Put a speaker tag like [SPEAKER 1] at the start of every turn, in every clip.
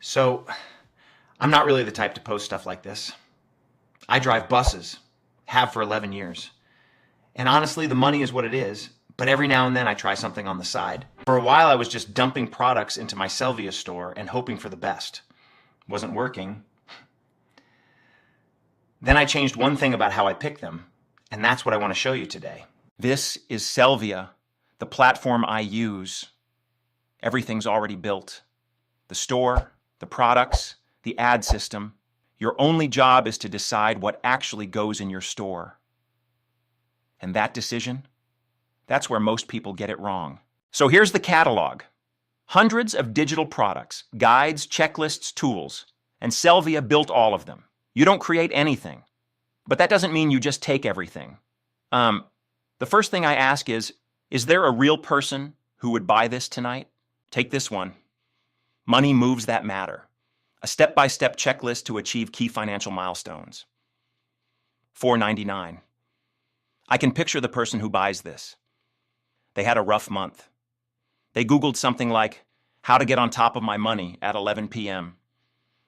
[SPEAKER 1] So, I'm not really the type to post stuff like this. I drive buses, have for 11 years. And honestly, the money is what it is, but every now and then I try something on the side. For a while, I was just dumping products into my Sellvia store and hoping for the best. Wasn't working. Then I changed one thing about how I pick them, and that's what I want to show you today. This is Sellvia, the platform I use. Everything's already built. The store, the products, the ad system. Your only job is to decide what actually goes in your store. And that decision, that's where most people get it wrong. So here's the catalog. Hundreds of digital products, guides, checklists, tools. And Sellvia built all of them. You don't create anything. But that doesn't mean you just take everything. The first thing I ask is there a real person who would buy this tonight? Take this one. Money moves that matter. A step-by-step checklist to achieve key financial milestones. $4.99. I can picture the person who buys this. They had a rough month. They Googled something like, how to get on top of my money at 11 p.m.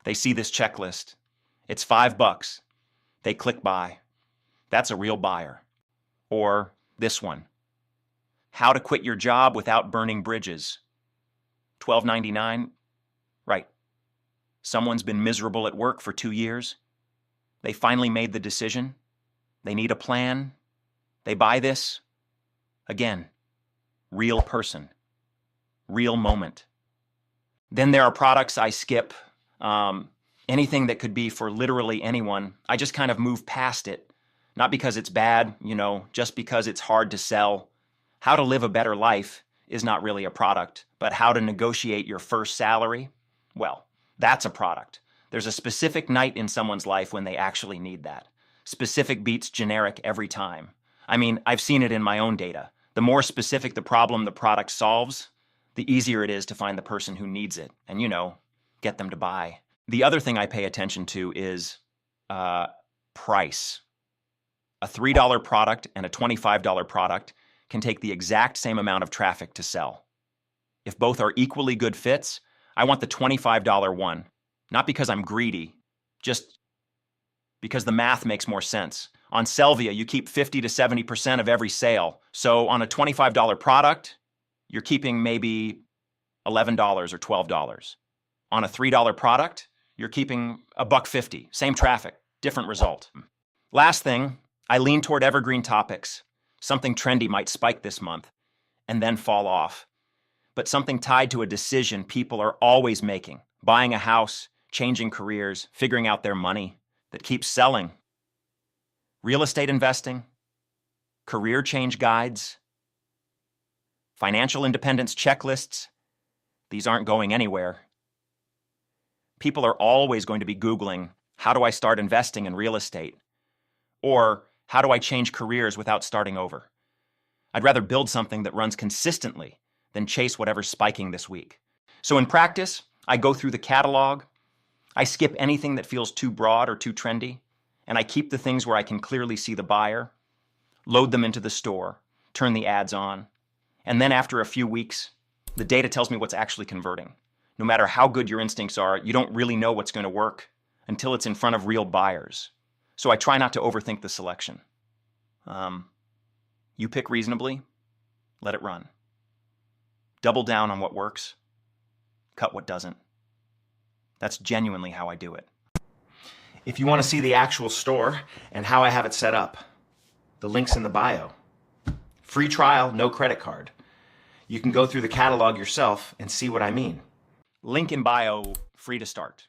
[SPEAKER 1] They see this checklist. It's $5. They click buy. That's a real buyer. Or this one. How to quit your job without burning bridges. $12.99. Right. Someone's been miserable at work for 2 years. They finally made the decision. They need a plan. They buy this. Again, real person. Real moment. Then there are products I skip. Anything that could be for literally anyone. I just kind of move past it. Not because it's bad, just because it's hard to sell. How to live a better life is not really a product, but how to negotiate your first salary, well, that's a product. There's a specific night in someone's life when they actually need that. Specific beats generic every time. I mean, I've seen it in my own data. The more specific the problem the product solves, the easier it is to find the person who needs it and, get them to buy. The other thing I pay attention to is price. A $3 product and a $25 product can take the exact same amount of traffic to sell. If both are equally good fits, I want the $25 one. Not because I'm greedy, just because the math makes more sense. On Sellvia, you keep 50 to 70% of every sale. So on a $25 product, you're keeping maybe $11 or $12. On a $3 product, you're keeping $1.50. Same traffic, different result. Last thing, I lean toward evergreen topics. Something trendy might spike this month and then fall off. But something tied to a decision people are always making. Buying a house, changing careers, figuring out their money, that keeps selling. Real estate investing, career change guides, financial independence checklists. These aren't going anywhere. People are always going to be Googling, how do I start investing in real estate? Or how do I change careers without starting over? I'd rather build something that runs consistently than chase whatever's spiking this week. So in practice, I go through the catalog, I skip anything that feels too broad or too trendy, and I keep the things where I can clearly see the buyer, load them into the store, turn the ads on, and then after a few weeks, the data tells me what's actually converting. No matter how good your instincts are, you don't really know what's going to work until it's in front of real buyers. So I try not to overthink the selection. You pick reasonably, let it run. Double down on what works, cut what doesn't. That's genuinely how I do it. If you want to see the actual store and how I have it set up, the link's in the bio. Free trial, no credit card. You can go through the catalog yourself and see what I mean. Link in bio, free to start.